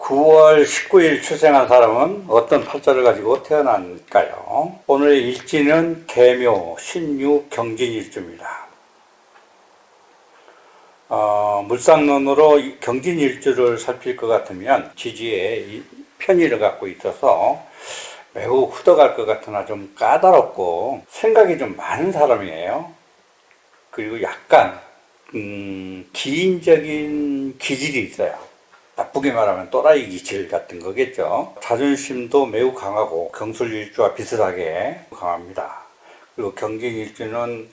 9월 19일 출생한 사람은 어떤 팔자를 가지고 태어날까요? 오늘의 일지는 계묘, 신유, 경진일주입니다. 물상론으로 경진일주를 살필 것 같으면 지지에 편의를 갖고 있어서 매우 후덕할 것 같으나 좀 까다롭고 생각이 좀 많은 사람이에요. 그리고 약간 기인적인 기질이 있어요. 나쁘게 말하면 또라이 기질 같은 거겠죠. 자존심도 매우 강하고 경술일주와 비슷하게 강합니다. 그리고 경진일주는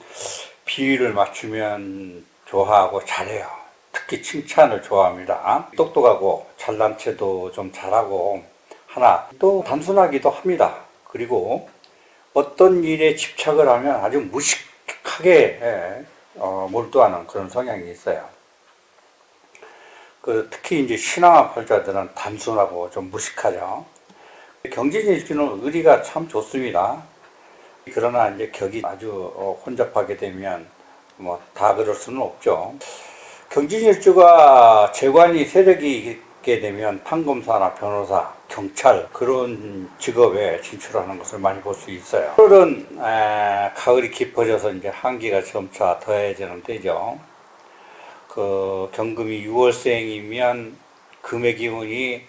비위를 맞추면 좋아하고 잘해요. 특히 칭찬을 좋아합니다. 똑똑하고 잘난 체도 좀 잘하고 하나 또 단순하기도 합니다. 그리고 어떤 일에 집착을 하면 아주 무식하게 몰두하는 그런 성향이 있어요. 특히 이제 신앙화 팔자들은 단순하고 좀 무식하죠. 경진일주는 의리가 참 좋습니다. 그러나 이제 격이 아주 혼잡하게 되면 뭐 다 그럴 수는 없죠. 경진일주가 재관이 세력이 있게 되면 판검사나 변호사, 경찰 그런 직업에 진출하는 것을 많이 볼 수 있어요. 8월은 가을이 깊어져서 이제 한기가 점차 더해지는 때죠. 경금이 6월생이면 금의 기운이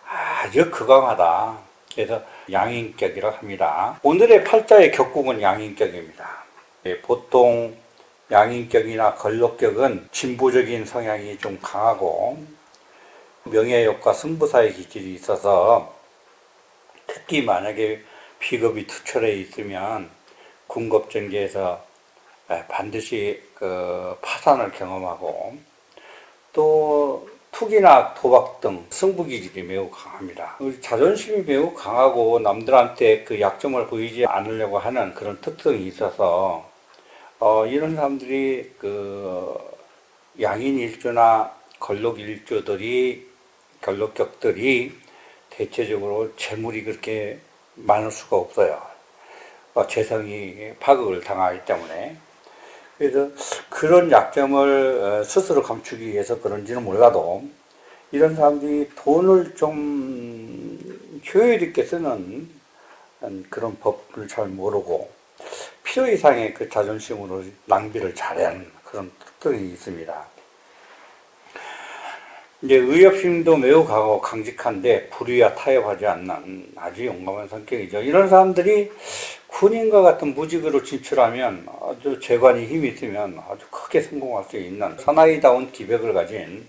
아주 극강하다. 그래서 양인격이라고 합니다. 오늘의 팔자의 격국은 양인격입니다. 보통 양인격이나 걸록격은 진보적인 성향이 좀 강하고 명예욕과 승부사의 기질이 있어서 특히 만약에 비겁이 투철해 있으면 군겁전개에서 반드시 파산을 경험하고 또 투기나 도박 등 승부기질이 매우 강합니다. 자존심이 매우 강하고 남들한테 그 약점을 보이지 않으려고 하는 그런 특성이 있어서 이런 사람들이 양인일주나 걸록격들이 대체적으로 재물이 그렇게 많을 수가 없어요. 재성이 파극을 당하기 때문에. 그래서 그런 약점을 스스로 감추기 위해서 그런지는 몰라도 이런 사람들이 돈을 좀 효율 있게 쓰는 그런 법을 잘 모르고 필요 이상의 그 자존심으로 낭비를 잘하는 그런 특성이 있습니다. 이제 의협심도 매우 강하고 강직한데 불의와 타협하지 않는 아주 용감한 성격이죠. 이런 사람들이 군인과 같은 무직으로 진출하면 아주 재관이 힘이 있으면 아주 크게 성공할 수 있는 사나이다운 기백을 가진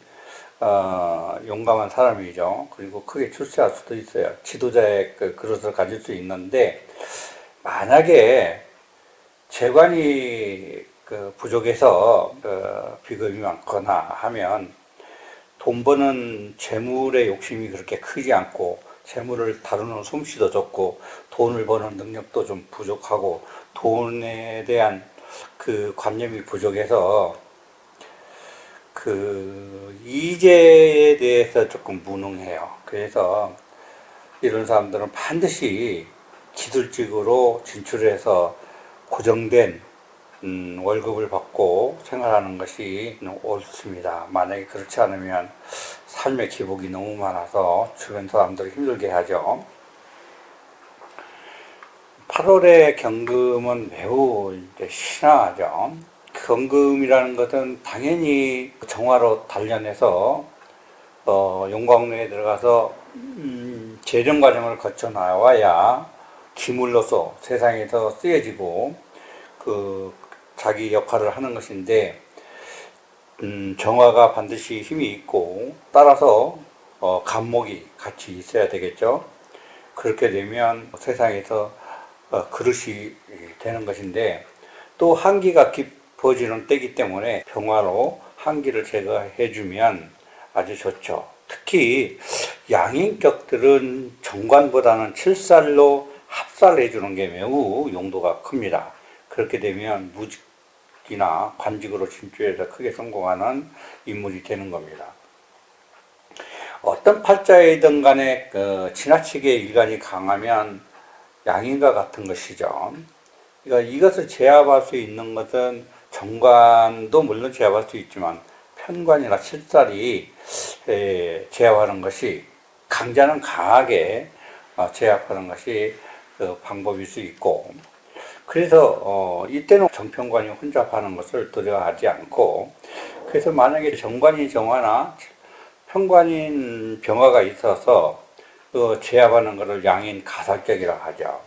용감한 사람이죠. 그리고 크게 출세할 수도 있어요. 지도자의 그릇을 가질 수 있는데 만약에 재관이 부족해서 비겁이 많거나 하면 돈 버는 재물의 욕심이 그렇게 크지 않고 재물을 다루는 솜씨도 적고 돈을 버는 능력도 좀 부족하고 돈에 대한 그 관념이 부족해서 이재에 대해서 조금 무능해요. 그래서 이런 사람들은 반드시 기술직으로 진출해서 고정된 월급을 받고 생활하는 것이 옳습니다. 만약에 그렇지 않으면 삶의 기복이 너무 많아서 주변 사람들을 힘들게 하죠. 8월의 경금은 매우 이제 신앙하죠. 경금이라는 것은 당연히 정화로 단련해서 용광로에 들어가서 재련 과정을 거쳐 나와야 기물로서 세상에서 쓰여지고 자기 역할을 하는 것인데 정화가 반드시 힘이 있고 따라서 간목이 같이 있어야 되겠죠. 그렇게 되면 세상에서 그릇이 되는 것인데 또 한기가 깊어지는 때이기 때문에 병화로 한기를 제거해 주면 아주 좋죠. 특히 양인격들은 정관보다는 칠살로 합살해 주는 게 매우 용도가 큽니다. 그렇게 되면 무직이나 관직으로 진출해서 크게 성공하는 인물이 되는 겁니다. 어떤 팔자이든 간에 지나치게 일간이 강하면 양인과 같은 것이죠. 그러니까 이것을 제압할 수 있는 것은 정관도 물론 제압할 수 있지만 편관이나 칠살이 제압하는 것이 강자는 강하게 제압하는 것이 방법일 수 있고, 그래서 이때는 정평관이 혼잡하는 것을 두려워하지 않고, 그래서 만약에 정관인 정화나 평관인 병화가 있어서 제압하는 것을 양인 가살격이라고 하죠.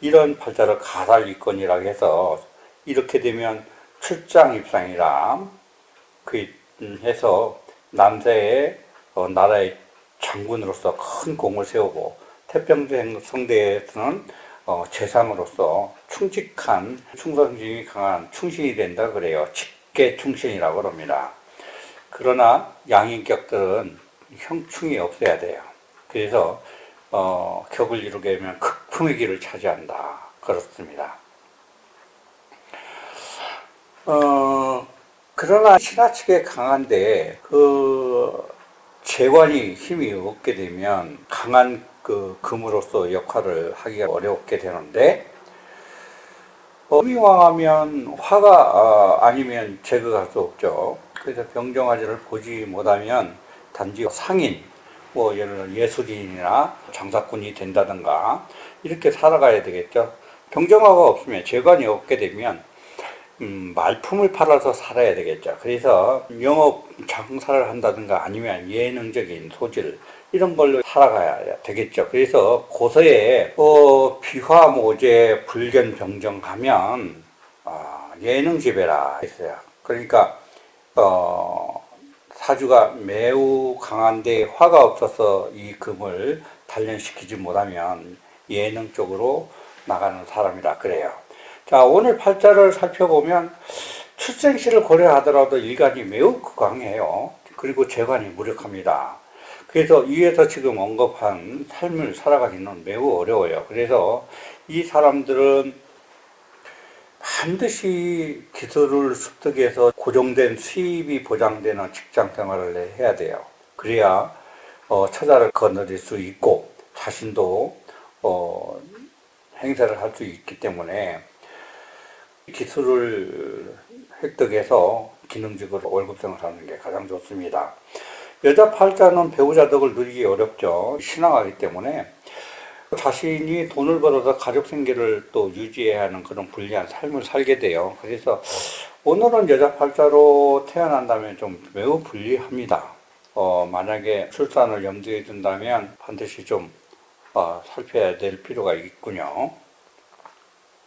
이런 팔자를 가살이권이라고 해서 이렇게 되면 출장 입상이라 해서 남자의 나라의 장군으로서 큰 공을 세우고, 태평양 성대에서는 재상으로서 충직한 충성심이 강한 충신이 된다 그래요. 직계 충신이라고 합니다. 그러나 양인격들은 형충이 없어야 돼요. 그래서 격을 이루게 되면 극풍의 길을 차지한다 그렇습니다. 그러나 신하측에 강한데 재관이 힘이 없게 되면 강한 금으로서 역할을 하기가 어렵게 되는데, 음이 왕하면 화가 아니면 제거할 수 없죠. 그래서 병정화제를 보지 못하면 단지 상인, 예를 들어 예술인이나 장사꾼이 된다든가 이렇게 살아가야 되겠죠. 병정화가 없으면, 재관이 없게 되면 말품을 팔아서 살아야 되겠죠. 그래서 영업 장사를 한다든가 아니면 예능적인 소질 이런 걸로 살아가야 되겠죠. 그래서 고서에 비화모제 불견병정 가면 예능지배라 했어요. 그러니까 사주가 매우 강한데 화가 없어서 이 금을 단련시키지 못하면 예능 쪽으로 나가는 사람이라 그래요. 자, 오늘 팔자를 살펴보면 출생시를 고려하더라도 일간이 매우 강해요. 그리고 재관이 무력합니다. 그래서 위에서 지금 언급한 삶을 살아가기는 매우 어려워요. 그래서 이 사람들은 반드시 기술을 습득해서 고정된 수입이 보장되는 직장 생활을 해야 돼요. 그래야 처자를 거느릴 수 있고 자신도 행세를 할 수 있기 때문에 기술을 획득해서 기능직으로 월급생을 하는 게 가장 좋습니다. 여자 팔자는 배우자 덕을 누리기 어렵죠. 신앙하기 때문에 자신이 돈을 벌어서 가족 생계를 또 유지해야 하는 그런 불리한 삶을 살게 돼요. 그래서 오늘은 여자 팔자로 태어난다면 좀 매우 불리합니다. 만약에 출산을 염두에 둔다면 반드시 좀 살펴야 될 필요가 있군요.